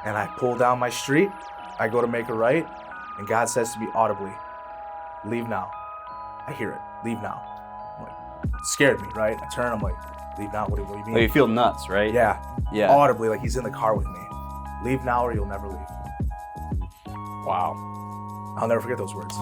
and I pull down my street. I go to make a right, and God says to me audibly, leave now. I hear it, leave now. I'm like, it scared me, right? I turn, I'm like, leave now, what do you mean? Well, you feel nuts, right? Yeah, audibly, like he's in the car with me. Leave now or you'll never leave. Wow. I'll never forget those words.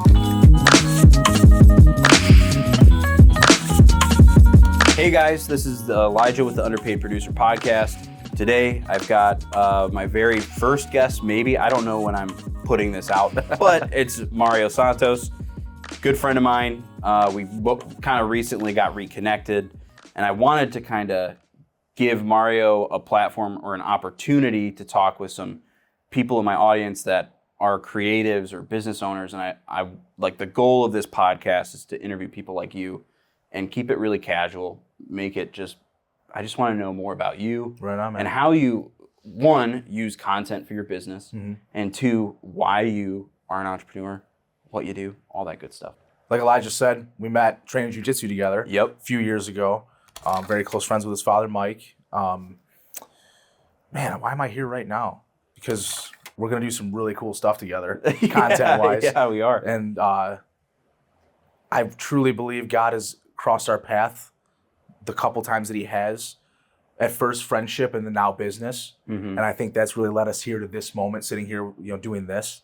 Hey guys, this is Elijah with the Underpaid Producer Podcast. Today, I've got my very first guest, maybe. I don't know when I'm putting this out, but it's Mario Santos, good friend of mine. We both kind of recently got reconnected, and I wanted to kind of give Mario a platform or an opportunity to talk with some people in my audience that are creatives or business owners. And I like the goal of this podcast is to interview people like you and keep it really casual, make it just, I just want to know more about you Right on, man. and how you, one, use content for your business, and two, why you are an entrepreneur, what you do, all that good stuff. Like Elijah said, we met training jiu-jitsu together a few years ago. Very close friends with his father, Mike. Man, why am I here right now? Because we're going to do some really cool stuff together, content-wise. Yeah, we are. And I truly believe God has crossed our path the couple times that he has. At first friendship and then now business. And I think that's really led us here to this moment, sitting here, doing this.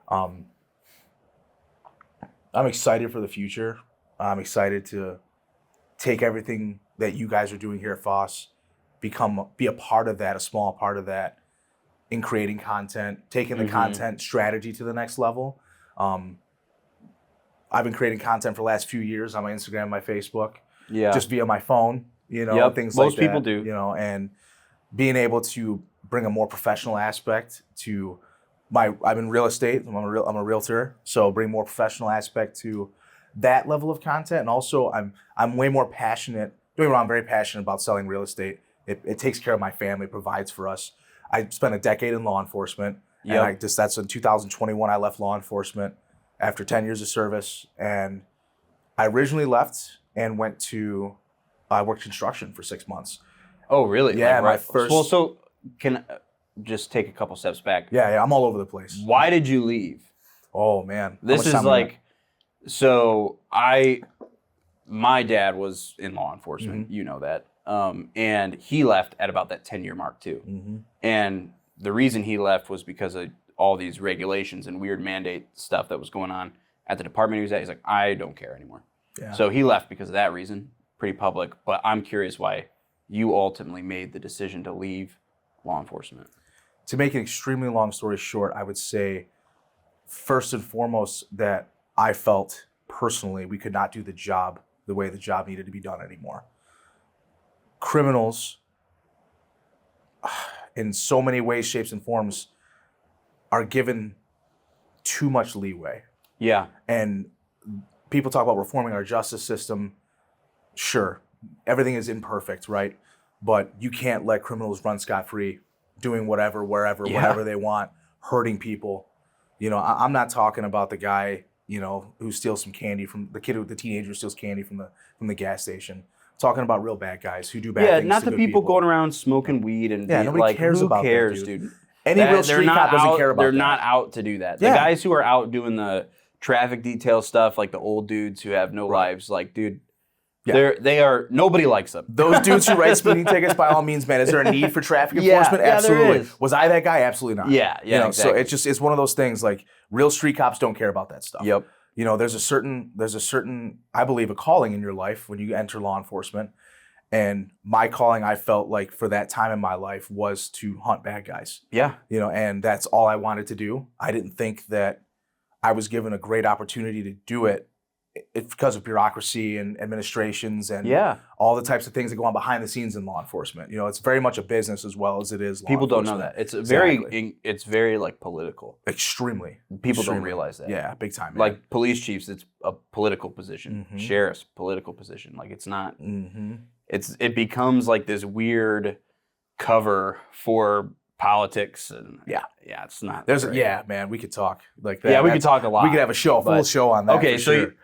I'm excited for the future. I'm excited to take everything that you guys are doing here at PHOS, be a part of that, a small part of that, in creating content, taking the content strategy to the next level. I've been creating content for the last few years on my Instagram, my Facebook, just via my phone, things like that. Most people do. And being able to bring a more professional aspect to I'm in real estate, I'm a realtor, so bring more professional aspect to that level of content. And also I'm way more passionate, don't get me wrong, I'm very passionate about selling real estate. It takes care of my family, provides for us. I spent a decade in law enforcement, and that's in 2021 I left law enforcement after 10 years of service. And I originally left and I worked construction for 6 months. Oh, really? Yeah, my first. Well, so can just take a couple steps back. Yeah, I'm all over the place. Why did you leave? Oh man, this is like, so my dad was in law enforcement. You know that, and he left at about that 10-year mark too. And the reason he left was because of all these regulations and weird mandate stuff that was going on at the department he was at. He's like, I don't care anymore. Yeah. So he left because of that reason. Pretty public, but I'm curious why you ultimately made the decision to leave law enforcement. To make an extremely long story short, I would say first and foremost that I felt personally we could not do the job the way the job needed to be done anymore. Criminals, in so many ways, shapes, and forms, are given too much leeway. Yeah. And people talk about reforming our justice system. Sure, everything is imperfect, right? But you can't let criminals run scot-free, doing whatever, wherever, whenever they want, hurting people. I'm not talking about the guy, who steals some candy from the teenager who steals candy from the gas station. I'm talking about real bad guys who do bad things. Yeah, not the people going around smoking weed and nobody cares about that, cares, dude. Any real street cop doesn't care about that. They're not out to do that. The guys who are out doing the traffic detail stuff, like the old dudes who have no lives, like, dude. They are, nobody likes them. Those dudes who write speeding tickets, by all means, man. Is there a need for traffic enforcement? Absolutely. There is. Was I that guy? Absolutely not. Exactly. So it's one of those things, like, real street cops don't care about that stuff. There's a certain, I believe, a calling in your life when you enter law enforcement. And my calling, I felt like for that time in my life, was to hunt bad guys. And that's all I wanted to do. I didn't think that I was given a great opportunity to do it. It's because of bureaucracy and administrations and all the types of things that go on behind the scenes in law enforcement. It's very much a business as well as it is law enforcement. People don't know that. It's very like political. Extremely. People don't realize that. Yeah, big time. Man. Like police chiefs, it's a political position. Sheriffs, political position. Like it's not. It becomes like this weird cover for politics and it's not. Man, we could talk like that. Yeah, we could talk a lot. We could have a full show on that. Okay,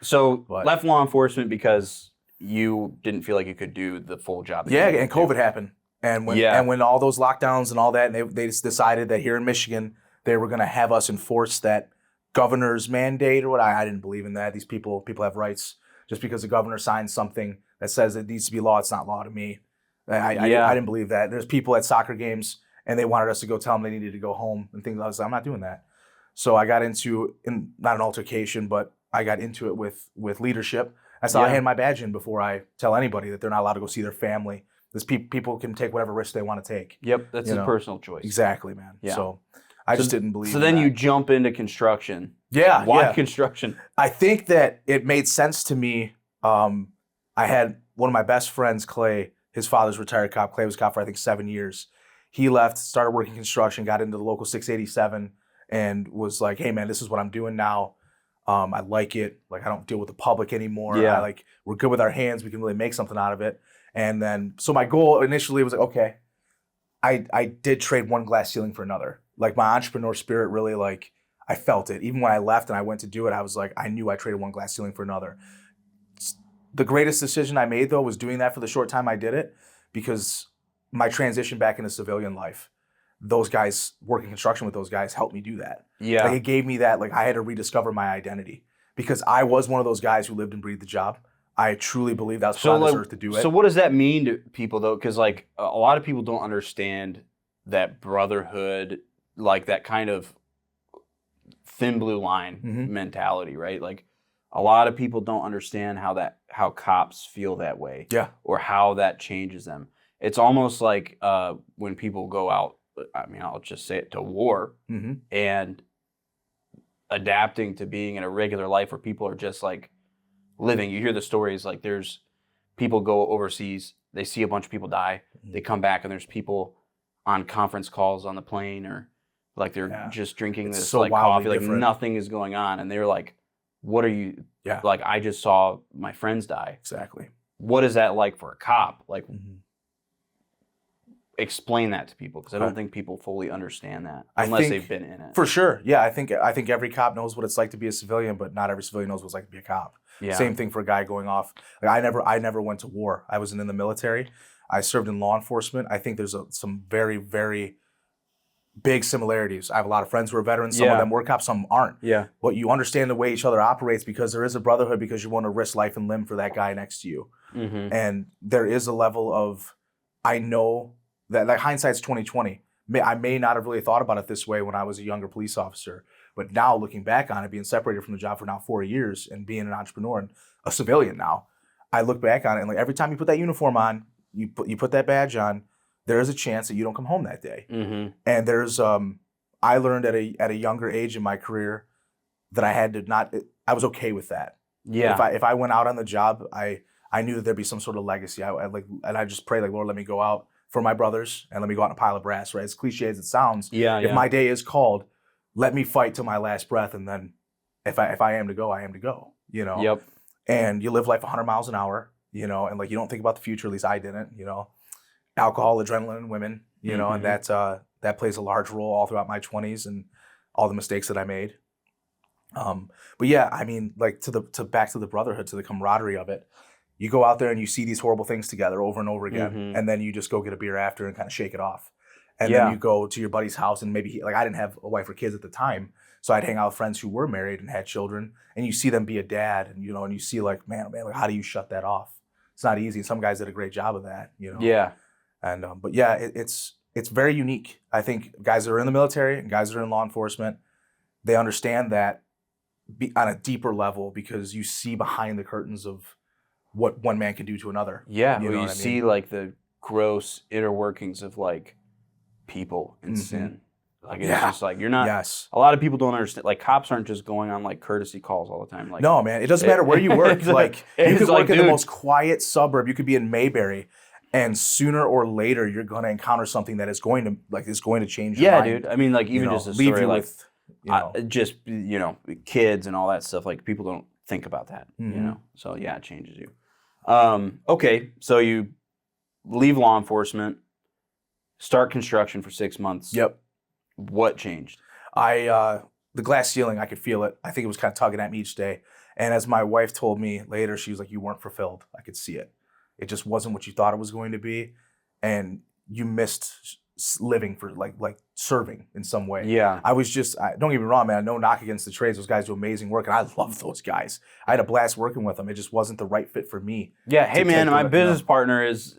so left law enforcement because you didn't feel like you could do the full job. And COVID happened, And Yeah. when all those lockdowns and all that, and they just decided that here in Michigan they were going to have us enforce that governor's mandate or what. I didn't believe in that. These people have rights. Just because the governor signs something that says it needs to be law, it's not law to me. I didn't believe that. There's people at soccer games and they wanted us to go tell them they needed to go home and things. I was like, I'm not doing that. So I got into, not an altercation, but I got into it with leadership. That's how I hand my badge in before I tell anybody that they're not allowed to go see their family. This people can take whatever risk they want to take. Yep, that's a personal choice. Exactly, man. Yeah. So I just didn't believe. So then in that. you jump into construction. Yeah. Why construction? I think that it made sense to me. I had one of my best friends, Clay. His father's retired cop. Clay was a cop for I think 7 years. He left, started working construction, got into the local 687, and was like, "Hey, man, this is what I'm doing now. I like it. Like I don't deal with the public anymore. Yeah. We're good with our hands. We can really make something out of it." And then, so my goal initially was like, okay, I did trade one glass ceiling for another. Like my entrepreneur spirit really, like I felt it. Even when I left and I went to do it, I was like, I knew I traded one glass ceiling for another. The greatest decision I made though was doing that for the short time I did it, because my transition back into civilian life, those guys working construction with those guys helped me do that. Yeah. Like it gave me that, like I had to rediscover my identity because I was one of those guys who lived and breathed the job. I truly believe that's put on this earth to do it. So what does that mean to people though? Because like a lot of people don't understand that brotherhood, like that kind of thin blue line mentality, right? Like a lot of people don't understand how cops feel that way. Yeah. Or how that changes them. It's almost like when people go out, I mean, I'll just say it, to war and adapting to being in a regular life where people are just like living. You hear the stories, like there's people go overseas, they see a bunch of people die, they come back and there's people on conference calls on the plane or like they're just drinking this so like coffee, like different. nothing is going on. And they're like, what are you, like I just saw my friends die. Exactly. What is that like for a cop? Like, explain that to people, because I don't think people fully understand that unless they've been in it. For sure. Yeah, I think every cop knows what it's like to be a civilian, but not every civilian knows what it's like to be a cop. Yeah. Same thing for a guy going off. Like I never went to war. I wasn't in the military. I served in law enforcement. I think there's some very, very big similarities. I have a lot of friends who are veterans. Some of them were cops, some aren't. Yeah. But you understand the way each other operates because there is a brotherhood, because you want to risk life and limb for that guy next to you. And there is a level of, I know that, like, hindsight's 20/20. I may not have really thought about it this way when I was a younger police officer, but now looking back on it, being separated from the job for now 4 years and being an entrepreneur and a civilian now, I look back on it and like every time you put that uniform on, you put that badge on, there is a chance that you don't come home that day. And there's I learned at a younger age in my career that I was okay with that. Yeah. If I went out on the job, I knew that there'd be some sort of legacy. I just pray like, Lord, let me go out for my brothers and let me go out in a pile of brass, right? As cliche as it sounds. If my day is called, let me fight till my last breath, and then if I am to go, I am to go. You know. Yep. And you live life 100 miles an hour, you know, and like you don't think about the future. At least I didn't. You know, alcohol, adrenaline, and women. You know, and that plays a large role all throughout my 20s and all the mistakes that I made. But yeah, I mean, like to back to the brotherhood, to the camaraderie of it. You go out there and you see these horrible things together over and over again, and then you just go get a beer after and kind of shake it off. And then you go to your buddy's house, and maybe I didn't have a wife or kids at the time, so I'd hang out with friends who were married and had children, and you see them be a dad, and and you see like, man, like how do you shut that off? It's not easy. Some guys did a great job of that, you know. Yeah. And but yeah, it's very unique. I think guys that are in the military and guys that are in law enforcement, they understand that on a deeper level because you see behind the curtains of what one man can do to another. Yeah, you see like the gross inner workings of like people and sin. Like it's just like you're not. Yes. A lot of people don't understand. Like cops aren't just going on like courtesy calls all the time. Like no, man, it doesn't matter where you work. Like you could work in the most quiet suburb. You could be in Mayberry, and sooner or later you're going to encounter something that is going to change your mind. Dude. I mean, like even just a story leave you like with, just kids and all that stuff. Like people don't think about that. You know. So yeah, it changes you. Okay, so you leave law enforcement, start construction for 6 months. Yep. What changed? The glass ceiling, I could feel it. I think it was kind of tugging at me each day. And as my wife told me later, she was like, you weren't fulfilled. I could see it. It just wasn't what you thought it was going to be. And you missed living for like serving in some way. Yeah. I was just, don't get me wrong, man. No knock against the trades. Those guys do amazing work, and I love those guys. I had a blast working with them. It just wasn't the right fit for me. Yeah. Hey, man, my business partner is.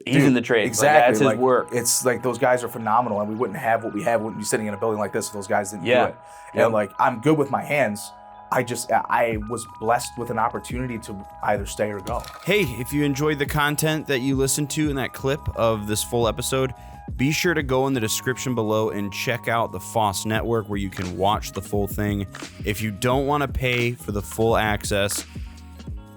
He's in the trades. Exactly. Like, that's his work. It's like those guys are phenomenal, and we wouldn't have what we have. We wouldn't be sitting in a building like this if those guys didn't do it. And like, I'm good with my hands. I was blessed with an opportunity to either stay or go. Hey, if you enjoyed the content that you listened to in that clip of this full episode, be sure to go in the description below and check out the PHOS Network where you can watch the full thing. If you don't want to pay for the full access,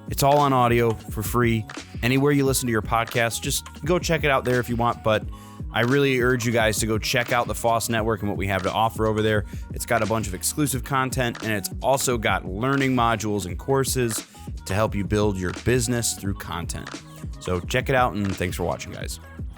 it's all on audio for free. Anywhere you listen to your podcast, just go check it out there if you want. But I really urge you guys to go check out the PHOS Network and what we have to offer over there. It's got a bunch of exclusive content, and it's also got learning modules and courses to help you build your business through content. So check it out, and thanks for watching, guys.